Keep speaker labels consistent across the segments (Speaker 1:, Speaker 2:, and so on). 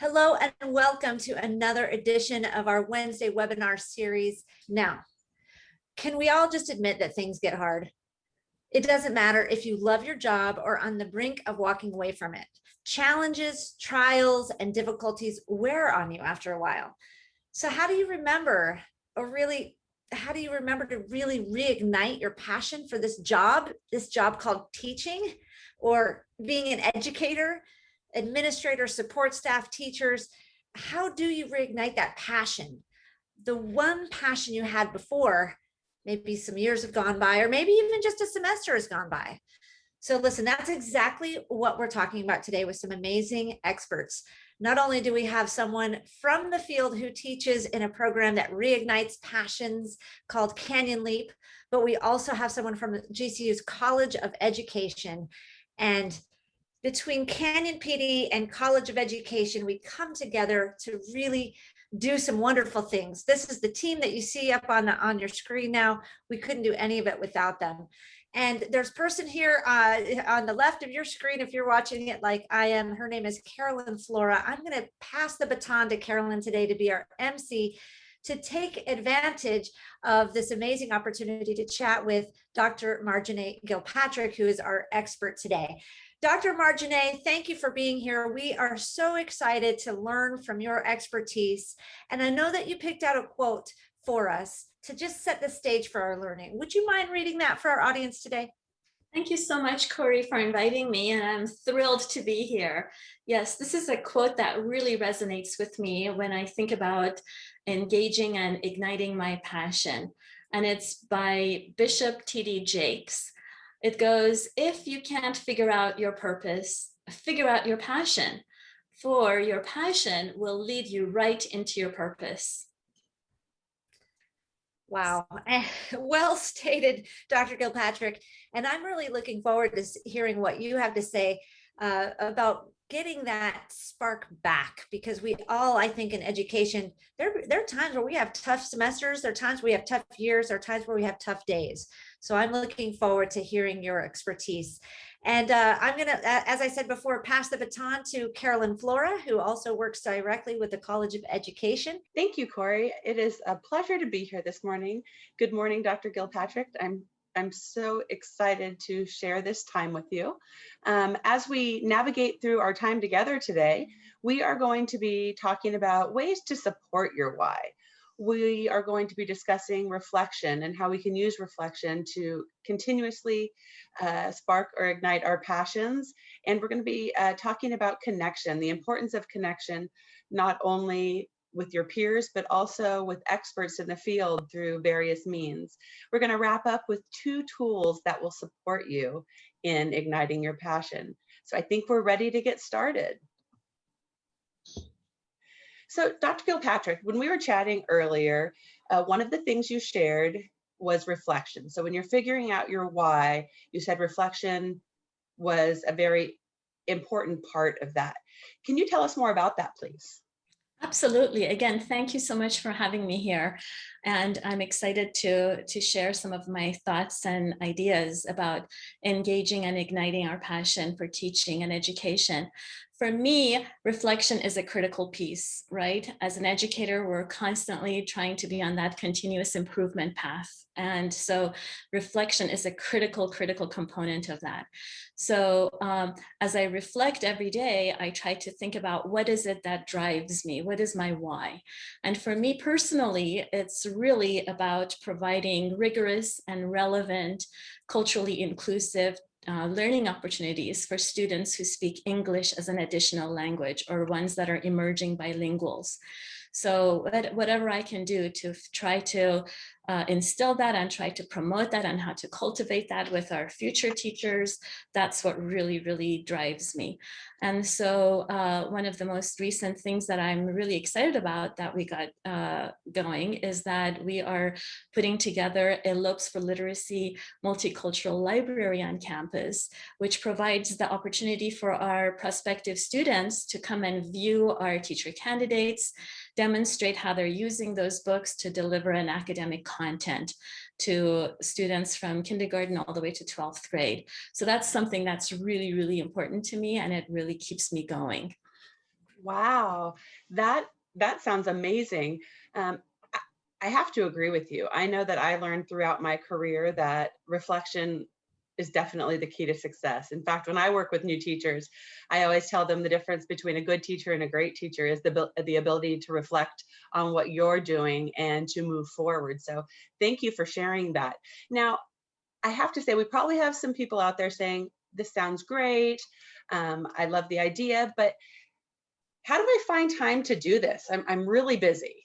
Speaker 1: Hello and welcome to another edition of our Wednesday webinar series. Now, can we all just admit that things get hard? It doesn't matter if you love your job or on the brink of walking away from it. Challenges, trials, and difficulties wear on you after a while. So how do you remember, how do you remember to really reignite your passion for this job called teaching or being an educator, administrator, support staff, teachers? How do you reignite that passion? The one passion you had before, maybe some years have gone by, or maybe even just a semester has gone by. So listen, that's exactly what we're talking about today with some amazing experts. Not only do we have someone from the field who teaches in a program that reignites passions called Canyon Leap, but we also have someone from GCU's College of Education. And between Canyon PD and College of Education, we come together to really do some wonderful things. This is the team that you see up on your screen now. We couldn't do any of it without them. And there's a person here on the left of your screen, if you're watching it like I am. Her name is Carolyn Flora. I'm going to pass the baton to Carolyn today to be our MC, to take advantage of this amazing opportunity to chat with Dr. Marjaneh Gilpatrick, who is our expert today. Dr. Marjaneh, thank you for being here. We are so excited to learn from your expertise. And I know that you picked out a quote for us to just set the stage for our learning. Would you mind reading that for our audience today?
Speaker 2: Thank you so much, Corey, for inviting me, and I'm thrilled to be here. Yes, this is a quote that really resonates with me when I think about engaging and igniting my passion. And it's by Bishop T.D. Jakes. It goes, "If you can't figure out your purpose, figure out your passion, for your passion will lead you right into your purpose."
Speaker 1: Wow, well stated, Dr. Gilpatrick. And I'm really looking forward to hearing what you have to say about getting that spark back, because we all, I think, in education, there are times where we have tough semesters, there are times we have tough years, there are times where we have tough days. So I'm looking forward to hearing your expertise. And I'm going to, as I said before, pass the baton to Carolyn Flora, who also works directly with the College of Education.
Speaker 3: Thank you, Corey. It is a pleasure to be here this morning. Good morning, Dr. Gilpatrick. I'm so excited to share this time with you. As we navigate through our time together today, we are going to be talking about ways to support your why. We are going to be discussing reflection and how we can use reflection to continuously spark or ignite our passions. And we're going to be talking about connection, the importance of connection, not only with your peers, but also with experts in the field through various means. We're going to wrap up with 2 tools that will support you in igniting your passion. So I think we're ready to get started. So Dr. Gilpatrick, when we were chatting earlier, one of the things you shared was reflection. So when you're figuring out your why, you said reflection was a very important part of that. Can you tell us more about that, please?
Speaker 2: Absolutely. Again, thank you so much for having me here. And I'm excited to share some of my thoughts and ideas about engaging and igniting our passion for teaching and education. For me, reflection is a critical piece, right? As an educator, we're constantly trying to be on that continuous improvement path. And so reflection is a critical component of that. So as I reflect every day, I try to think about what is it that drives me? What is my why? And for me personally, it's really about providing rigorous and relevant, culturally inclusive learning opportunities for students who speak English as an additional language or ones that are emerging bilinguals. So whatever I can do to try to instill that and try to promote that and how to cultivate that with our future teachers, that's what really drives me. And so one of the most recent things that I'm really excited about that we got going is that we are putting together a Lopes for Literacy multicultural library on campus, which provides the opportunity for our prospective students to come and view our teacher candidates, demonstrate how they're using those books to deliver an academic content to students from kindergarten all the way to 12th grade. So that's something that's really important to me, and it really keeps me going.
Speaker 3: Wow, that sounds amazing. Um, I I have to agree with you. I know that I learned throughout my career that reflection is definitely the key to success. In fact, when I work with new teachers, I always tell them the difference between a good teacher and a great teacher is the ability to reflect on what you're doing and to move forward. So thank you for sharing that. Now, I have to say, we probably have some people out there saying, this sounds great. I love the idea, but how do I find time to do this? I'm really busy.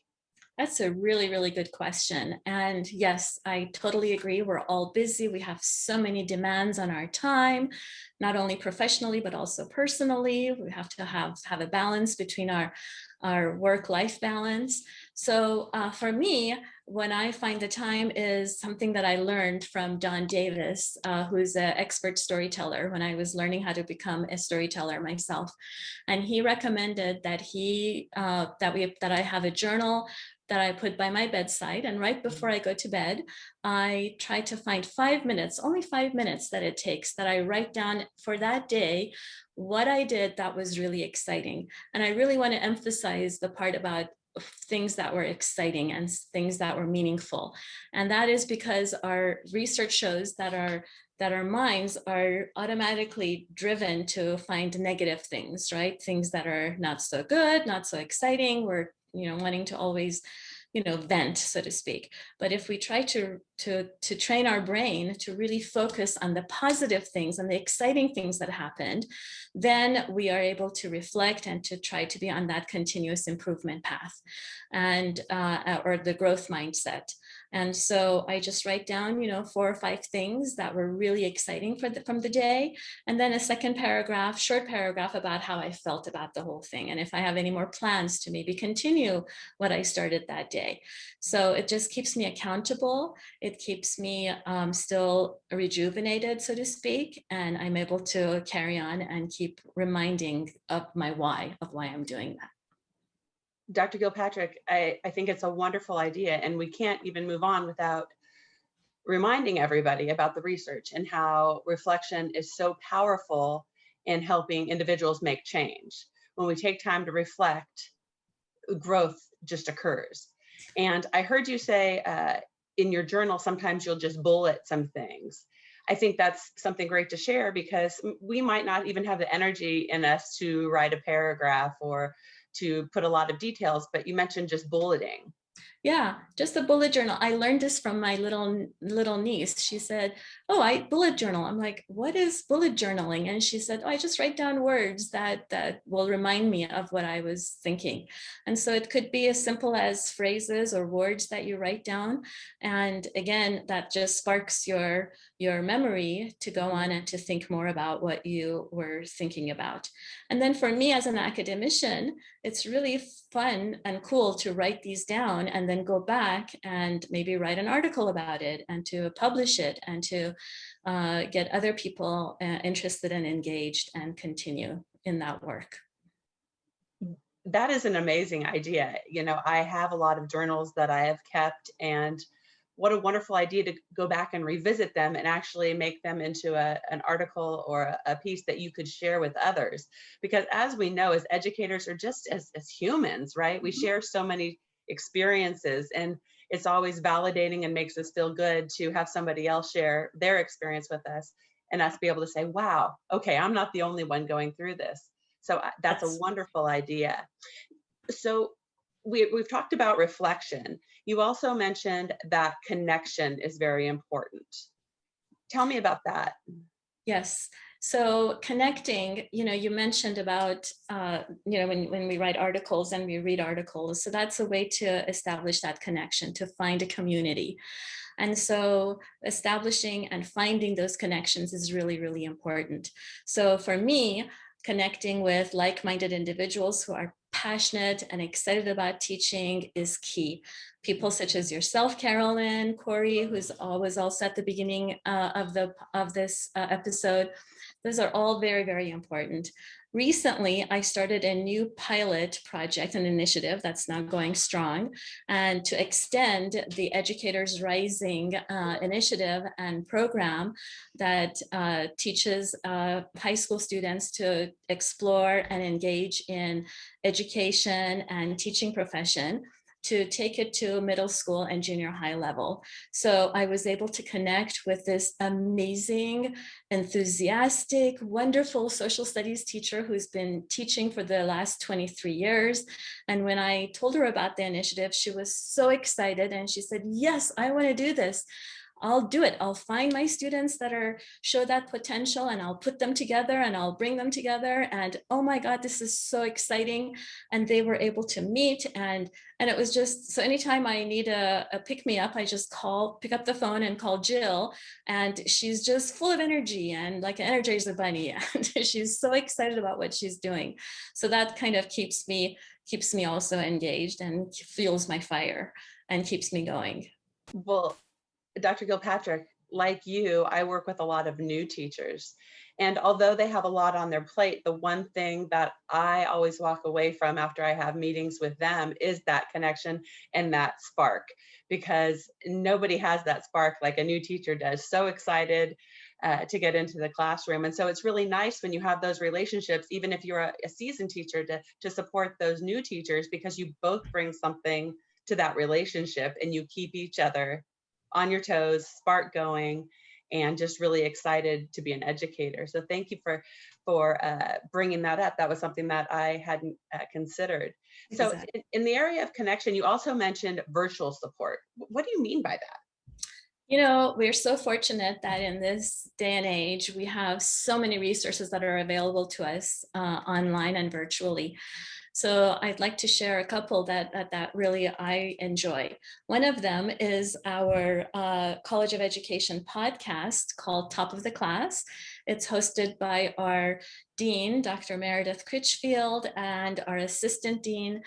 Speaker 2: That's a really, really good question. And yes, I totally agree. We're all busy. We have so many demands on our time, not only professionally, but also personally. We have to have a balance between our work-life balance. So for me, when I find the time is something that I learned from Don Davis, who's an expert storyteller when I was learning how to become a storyteller myself. And he recommended that that I have a journal that I put by my bedside. And right before I go to bed, I try to find 5 minutes, only 5 minutes that it takes, that I write down for that day what I did that was really exciting. And I really want to emphasize the part about things that were exciting and things that were meaningful. And that is because our research shows that our minds are automatically driven to find negative things, right? Things that are not so good, not so exciting. We're wanting to always vent, so to speak. But if we try to train our brain to really focus on the positive things and the exciting things that happened, then we are able to reflect and to try to be on that continuous improvement path and or the growth mindset. And so I just write down 4 or 5 things that were really exciting from the day, and then a second paragraph, short paragraph, about how I felt about the whole thing, and if I have any more plans to maybe continue what I started that day. So it just keeps me accountable. It keeps me still rejuvenated, so to speak, and I'm able to carry on and keep reminding of why I'm doing that.
Speaker 3: Dr. Gilpatrick, I think it's a wonderful idea, and we can't even move on without reminding everybody about the research and how reflection is so powerful in helping individuals make change. When we take time to reflect, growth just occurs. And I heard you say in your journal, sometimes you'll just bullet some things. I think that's something great to share, because we might not even have the energy in us to write a paragraph or to put a lot of details, but you mentioned just bulleting.
Speaker 2: Yeah, just a bullet journal. I learned this from my little niece. She said, "Oh, I bullet journal." I'm like, "What is bullet journaling?" And she said, "Oh, I just write down words that will remind me of what I was thinking." And so it could be as simple as phrases or words that you write down. And again, that just sparks your memory to go on and to think more about what you were thinking about. And then for me as an academician, it's really fun and cool to write these down and then go back and maybe write an article about it and to publish it and to get other people interested and engaged and continue in that work.
Speaker 3: That is an amazing idea. I have a lot of journals that I have kept, and what a wonderful idea to go back and revisit them and actually make them into an article or a piece that you could share with others. Because as we know, as educators, or just as humans, right, we share so many experiences, and it's always validating and makes us feel good to have somebody else share their experience with us and us be able to say, wow, okay, I'm not the only one going through this. So that's a wonderful idea. So we've talked about reflection. You also mentioned that connection is very important. Tell me about that.
Speaker 2: Yes. So connecting, you mentioned about, when we write articles and we read articles. So that's a way to establish that connection, to find a community. And so establishing and finding those connections is really, really important. So for me, connecting with like-minded individuals who are passionate and excited about teaching is key. People such as yourself, Carolyn, Corey, who's always also at the beginning of this episode, Those are all very, very important. Recently, I started a new pilot project, an initiative that's now going strong, and to extend the Educators Rising initiative and program that teaches high school students to explore and engage in education and teaching profession, to take it to middle school and junior high level. So I was able to connect with this amazing, enthusiastic, wonderful social studies teacher who's been teaching for the last 23 years. And when I told her about the initiative, she was so excited and she said, yes, I want to do this. I'll do it. I'll find my students that show that potential, and I'll put them together and I'll bring them together. And oh my God, this is so exciting. And they were able to meet, and it was just, so anytime I need a pick me up, I just pick up the phone and call Jill, and she's just full of energy and like an Energizer bunny. And she's so excited about what she's doing. So that kind of keeps me also engaged and fuels my fire and keeps me going.
Speaker 3: Well, Dr. Gilpatrick, like you, I work with a lot of new teachers. And although they have a lot on their plate, the one thing that I always walk away from after I have meetings with them is that connection and that spark, because nobody has that spark like a new teacher does. So excited to get into the classroom. And so it's really nice when you have those relationships, even if you're a seasoned teacher, to support those new teachers, because you both bring something to that relationship and you keep each other on your toes, spark going, and just really excited to be an educator. So thank you for bringing that up. That was something that I hadn't considered.
Speaker 2: Exactly.
Speaker 3: So in the area of connection, you also mentioned virtual support. What do you mean by that?
Speaker 2: You know, we're so fortunate that in this day and age, we have so many resources that are available to us online and virtually. So I'd like to share a couple that really I enjoy. One of them is our College of Education podcast called Top of the Class. It's hosted by our Dean, Dr. Meredith Critchfield, and our Assistant Dean,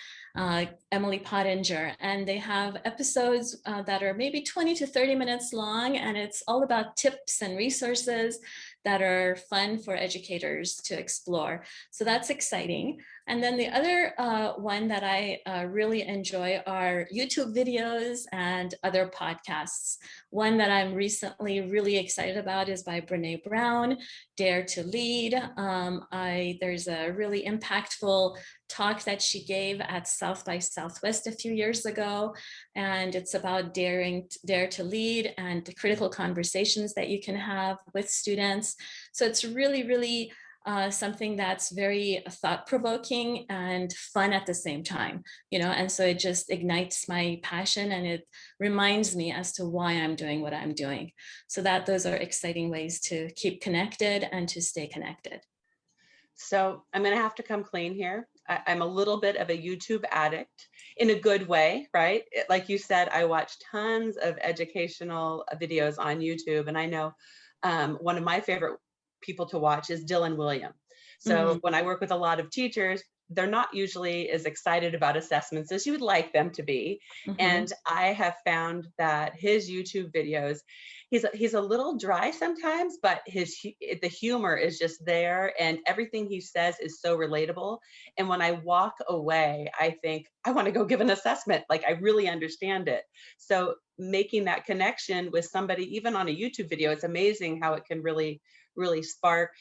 Speaker 2: Emily Pottinger. And they have episodes that are maybe 20 to 30 minutes long, and it's all about tips and resources that are fun for educators to explore. So that's exciting. And then the other one that I really enjoy are YouTube videos and other podcasts. One that I'm recently really excited about is by Brene Brown, Dare to Lead. There's a really impactful talk that she gave at South by Southwest a few years ago, and it's about dare to lead and the critical conversations that you can have with students. So it's really, really something that's very thought-provoking and fun at the same time, and so it just ignites my passion and it reminds me as to why I'm doing what I'm doing. So those are exciting ways to keep connected and to stay connected.
Speaker 3: So I'm going to have to come clean here. I'm a little bit of a YouTube addict in a good way, right? Like you said, I watch tons of educational videos on YouTube, and I know one of my favorite people to watch is Dylan William. So when I work with a lot of teachers, they're not usually as excited about assessments as you would like them to be. And I have found that his YouTube videos, he's a little dry sometimes, but the humor is just there, and everything he says is so relatable. And when I walk away, I think I want to go give an assessment. Like, I really understand it. So making that connection with somebody, even on a YouTube video, it's amazing how it can really, really spark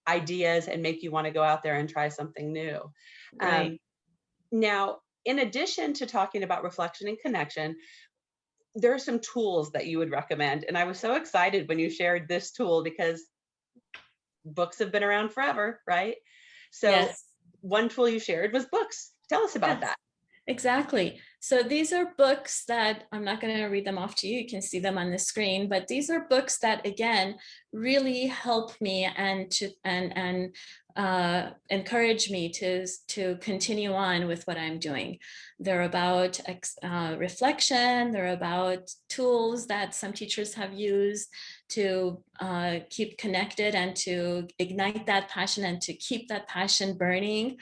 Speaker 3: ideas and make you want to go out there and try something new.
Speaker 2: Right.
Speaker 3: Now, in addition to talking about reflection and connection, there are some tools that you would recommend. And I was so excited when you shared this tool, because books have been around forever, right? So
Speaker 2: yes.
Speaker 3: One tool you shared was books. Tell us about that.
Speaker 2: Exactly. So these are books that I'm not going to read them off to you. You can see them on the screen, but these are books that, again, really help me and encourage me to continue on with what I'm doing. They're about reflection. They're about tools that some teachers have used to keep connected and to ignite that passion and to keep that passion burning.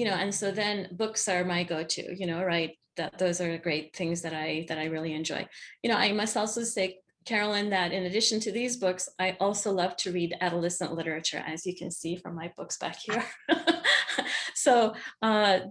Speaker 2: And so then books are my go-to, right? Those are great things that I really enjoy. I must also say Carolyn, that in addition to these books, I also love to read adolescent literature, as you can see from my books back here. So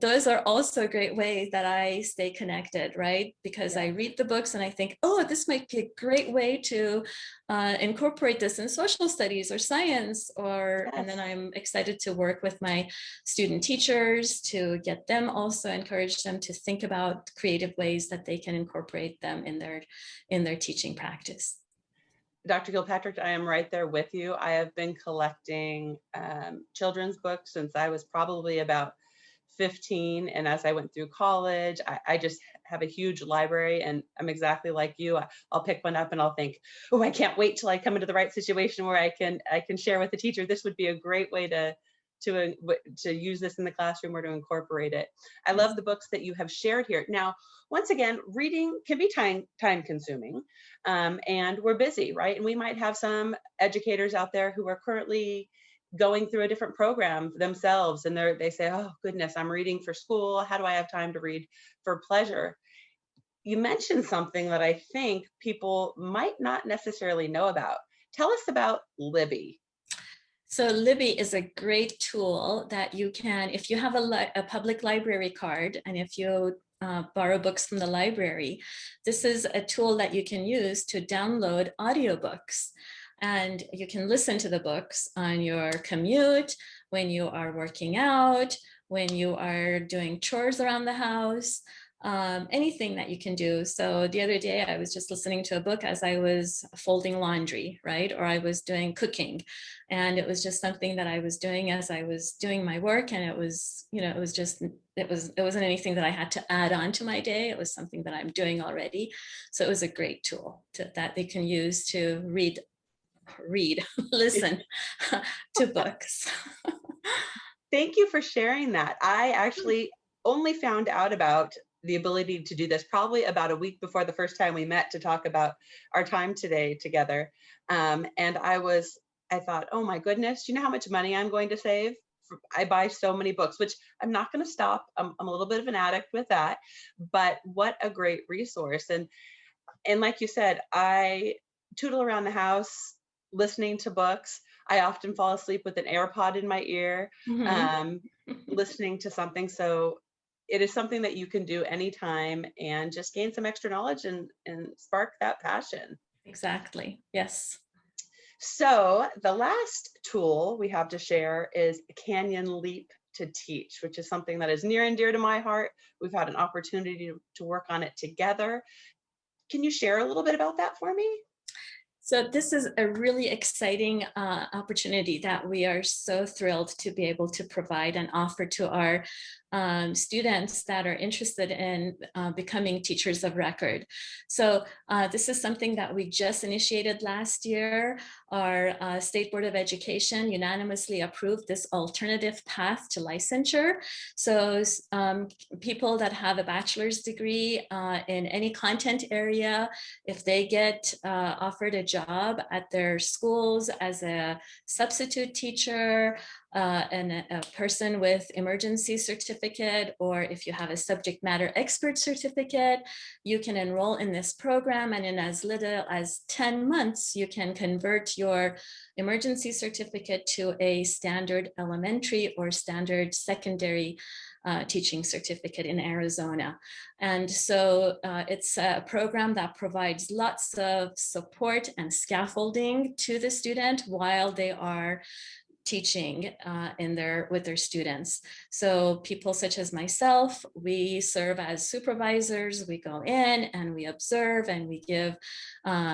Speaker 2: those are also great ways that I stay connected, right? Because I read the books and I think, oh, this might be a great way to incorporate this in social studies or science, and then I'm excited to work with my student teachers to get them also encourage them to think about creative ways that they can incorporate them in their teaching practice.
Speaker 3: Dr. Gilpatrick, I am right there with you. I have been collecting children's books since I was probably about 15. And as I went through college, I just have a huge library, and I'm exactly like you. I'll pick one up and I'll think, oh, I can't wait till I come into the right situation where I can share with the teacher. This would be a great way to use this in the classroom or to incorporate it. I love the books that you have shared here. Now, once again, reading can be time consuming, and we're busy, right? And we might have some educators out there who are currently going through a different program themselves, and they say, oh goodness, I'm reading for school. How do I have time to read for pleasure? You mentioned something that I think people might not necessarily know about. Tell us about Libby.
Speaker 2: So Libby is a great tool that you can, if you have a public library card, and if you borrow books from the library, this is a tool that you can use to download audiobooks. And you can listen to the books on your commute, when you are working out, when you are doing chores around the house, anything that you can do. So the other day I was just listening to a book as I was folding laundry, right? Or I was doing cooking. And it was just something that I was doing as I was doing my work. And it was, it wasn't anything that I had to add on to my day. It was something that I'm doing already. So it was a great tool that they can use to listen to books.
Speaker 3: Thank you for sharing that. I actually only found out about the ability to do this probably about a week before the first time we met to talk about our time today together. And I thought, oh my goodness, do you know how much money I'm going to save? I buy so many books, which I'm not going to stop. I'm a little bit of an addict with that, but what a great resource. And like you said, I tootle around the house listening to books. I often fall asleep with an AirPod in my ear, listening to something. So it is something that you can do anytime and just gain some extra knowledge and spark that passion.
Speaker 2: Exactly. Yes.
Speaker 3: So the last tool we have to share is Canyon Leap to Teach, which is something that is near and dear to my heart. We've had an opportunity to work on it together. Can you share a little bit about that for me?
Speaker 2: So this is a really exciting opportunity that we are so thrilled to be able to provide and offer to our students that are interested in becoming teachers of record. So this is something that we just initiated last year. Our State Board of Education unanimously approved this alternative path to licensure. So people that have a bachelor's degree in any content area, if they get offered a job at their schools as a substitute teacher, and a person with emergency certificate, or if you have a subject matter expert certificate, you can enroll in this program, and in as little as 10 months, you can convert your emergency certificate to a standard elementary or standard secondary teaching certificate in Arizona. And so it's a program that provides lots of support and scaffolding to the student while they are teaching with their students. So people such as myself, we serve as supervisors. We go in and we observe and we give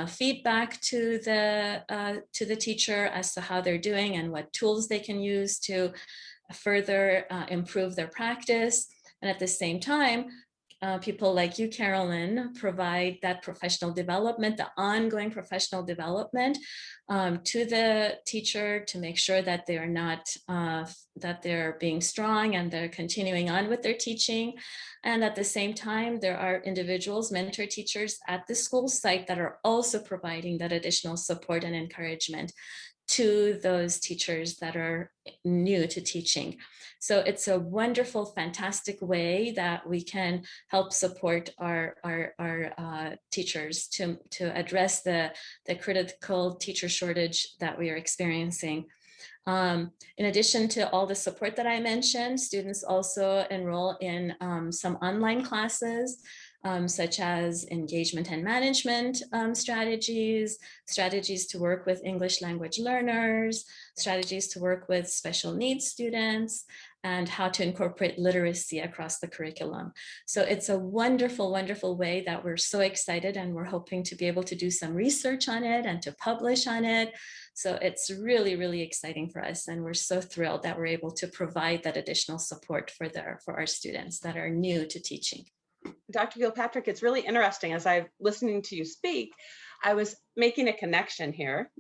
Speaker 2: feedback to the teacher as to how they're doing and what tools they can use to further improve their practice. And at the same time, people like you, Carolyn, provide that professional development, the ongoing professional development to the teacher to make sure that they are not, that they're being strong and they're continuing on with their teaching. And at the same time, there are individuals, mentor teachers at the school site that are also providing that additional support and encouragement to those teachers that are new to teaching. So it's a wonderful, fantastic way that we can help support our teachers to address the critical teacher shortage that we are experiencing. In addition to all the support that I mentioned, students also enroll in some online classes, such as engagement and management strategies to work with English language learners, strategies to work with special needs students, and how to incorporate literacy across the curriculum. So it's a wonderful, wonderful way that we're so excited, and we're hoping to be able to do some research on it and to publish on it. So it's really, really exciting for us. And we're so thrilled that we're able to provide that additional support for our students that are new to teaching.
Speaker 3: Dr. Gilpatrick, it's really interesting. As I'm listening to you speak, I was making a connection here.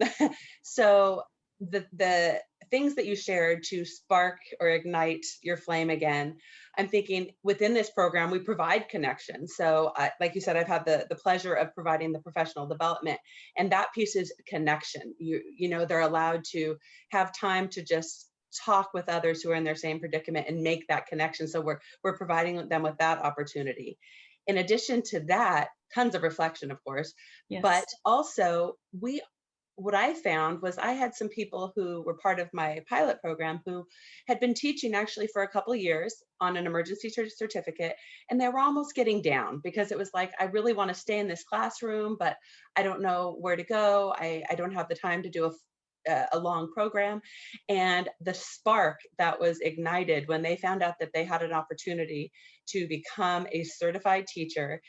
Speaker 3: So the things that you shared to spark or ignite your flame again, I'm thinking within this program, we provide connection. So like you said, I've had the pleasure of providing the professional development, and that piece is connection. You know, they're allowed to have time to just talk with others who are in their same predicament and make that connection. So we're providing them with that opportunity. In addition to that, tons of reflection, of course,
Speaker 2: Yes.
Speaker 3: but also what I found was I had some people who were part of my pilot program who had been teaching actually for a couple of years on an emergency certificate, and they were almost getting down because it was like, I really want to stay in this classroom, but I don't know where to go. I don't have the time to do a long program. And the spark that was ignited when they found out that they had an opportunity to become a certified teacher,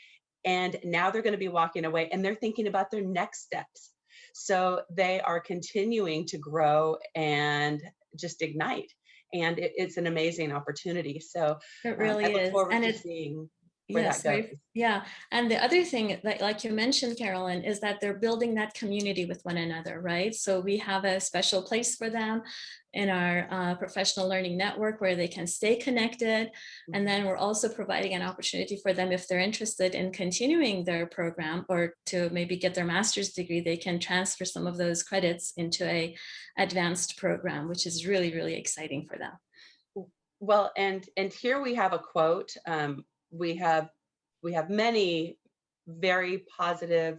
Speaker 3: and now they're going to be walking away and they're thinking about their next steps. So they are continuing to grow and just ignite. And it's an amazing opportunity. So
Speaker 2: It really
Speaker 3: I look
Speaker 2: is.
Speaker 3: forward
Speaker 2: And
Speaker 3: to
Speaker 2: it's,
Speaker 3: seeing where
Speaker 2: yes,
Speaker 3: that goes.
Speaker 2: yeah. And the other thing, like you mentioned, Carolyn, is that they're building that community with one another, right? So we have a special place for them in our professional learning network where they can stay connected. And then we're also providing an opportunity for them, if they're interested in continuing their program or to maybe get their master's degree, they can transfer some of those credits into a advanced program, which is really, really exciting for them.
Speaker 3: Well, and here we have a quote. We have many very positive,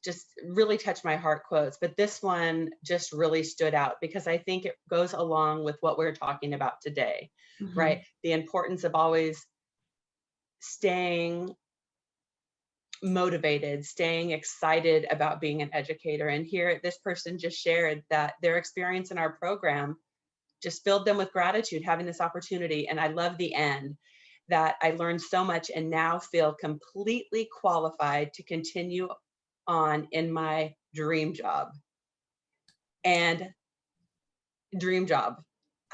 Speaker 3: just really touch my heart quotes, but this one just really stood out because I think it goes along with what we're talking about today, right? The importance of always staying motivated, staying excited about being an educator. And here, this person just shared that their experience in our program just filled them with gratitude, having this opportunity. And I love the end, that I learned so much and now feel completely qualified to continue on in my dream job. And dream job.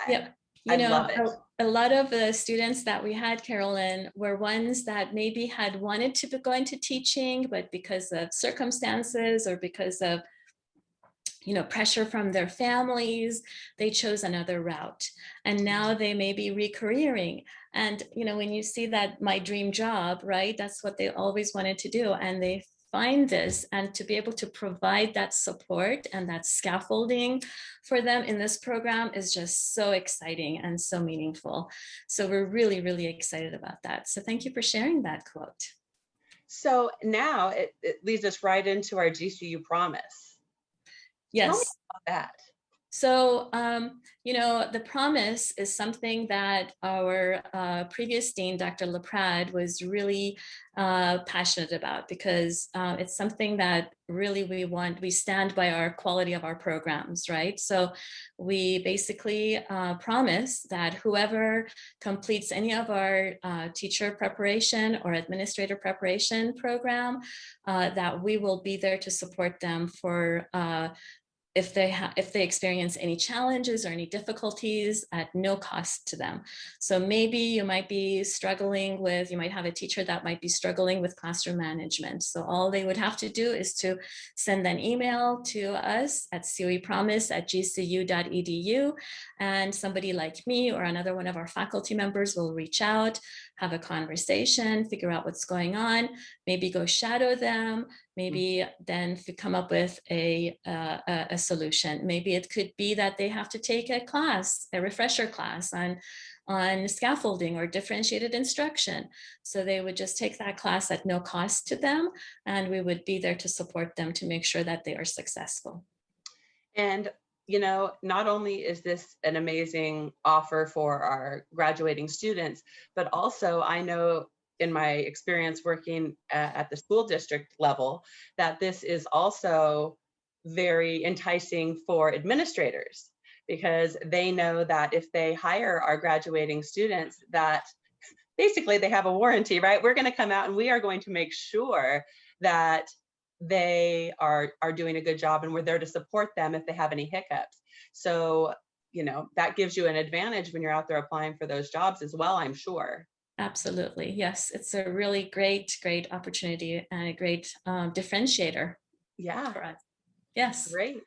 Speaker 2: Yep.
Speaker 3: I love it.
Speaker 2: A lot of the students that we had, Carolyn, were ones that maybe had wanted to go into teaching, but because of circumstances or because of pressure from their families, they chose another route. And now they may be recareering. And, when you see that my dream job, right, that's what they always wanted to do. And they find this, and to be able to provide that support and that scaffolding for them in this program is just so exciting and so meaningful. So we're really, really excited about that. So thank you for sharing that quote.
Speaker 3: So now it leads us right into our GCU Promise.
Speaker 2: Yes.
Speaker 3: Tell me about that.
Speaker 2: So, the promise is something that our previous dean, Dr. LaPrade, was really passionate about because it's something that really we stand by our quality of our programs, right? So we basically promise that whoever completes any of our teacher preparation or administrator preparation program, that we will be there to support them for if they experience any challenges or any difficulties at no cost to them. So maybe you might be struggling with, you might have a teacher that might be struggling with classroom management. So all they would have to do is to send an email to us at coepromise@gcu.edu, and somebody like me or another one of our faculty members will reach out, have a conversation, figure out what's going on, maybe go shadow them, maybe then to come up with a solution. Maybe it could be that they have to take a class, a refresher class on scaffolding or differentiated instruction. So they would just take that class at no cost to them, and we would be there to support them to make sure that they are successful.
Speaker 3: And you know, not only is this an amazing offer for our graduating students, but also I know in my experience working at the school district level that this is also very enticing for administrators, because they know that if they hire our graduating students, that basically they have a warranty, right? We're going to come out and we are going to make sure that they are doing a good job, and we're there to support them if they have any hiccups. So, you know, that gives you an advantage when you're out there applying for those jobs as well, I'm sure.
Speaker 2: Absolutely. Yes. It's a really great opportunity and a great differentiator.
Speaker 3: Yeah.
Speaker 2: For us. Yes.
Speaker 3: Great.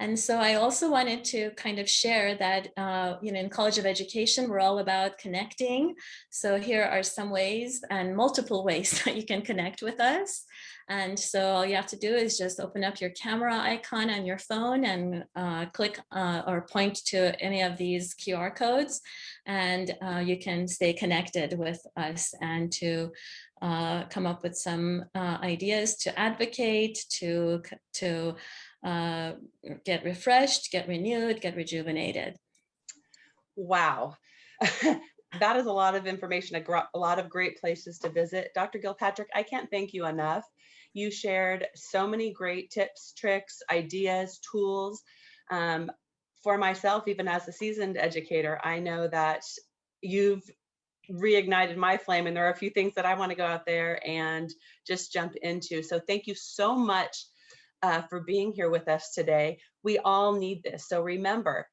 Speaker 2: And so I also wanted to kind of share that, you know, in College of Education, we're all about connecting. So here are some ways, and multiple ways, that you can connect with us. And so all you have to do is just open up your camera icon on your phone and click or point to any of these QR codes, and you can stay connected with us and to come up with some ideas to advocate, to get refreshed, get renewed, get rejuvenated.
Speaker 3: Wow. That is a lot of information, a lot of great places to visit. Dr. Gilpatrick, I can't thank you enough. You shared so many great tips, tricks, ideas, tools. For myself, even as a seasoned educator, I know that you've reignited my flame, and there are a few things that I want to go out there and just jump into. So thank you so much for being here with us today. We all need this. So remember,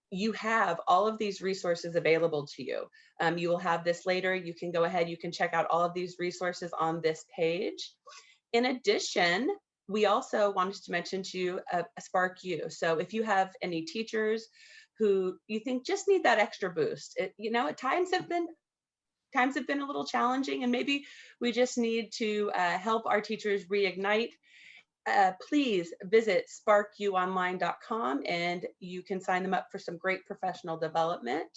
Speaker 3: you have all of these resources available to you. You will have this later. You can go ahead, you can check out all of these resources on this page. In addition, we also wanted to mention to you a Spark U. So if you have any teachers who you think just need that extra boost, you know, times have been a little challenging, and maybe we just need to help our teachers reignite. Please visit sparkuonline.com and you can sign them up for some great professional development.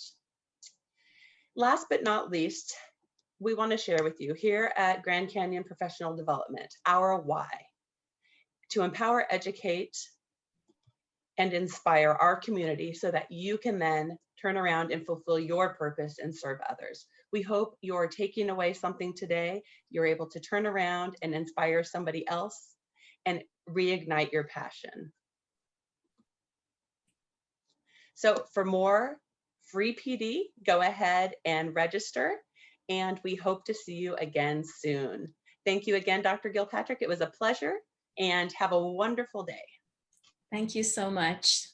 Speaker 3: Last but not least, we want to share with you here at Grand Canyon Professional Development our why: to empower, educate, and inspire our community so that you can then turn around and fulfill your purpose and serve others. We hope you're taking away something today. You're able to turn around and inspire somebody else and reignite your passion. So for more free PD, go ahead and register, and we hope to see you again soon. Thank you again, Dr. Gilpatrick. It was a pleasure, and have a wonderful day.
Speaker 2: Thank you so much.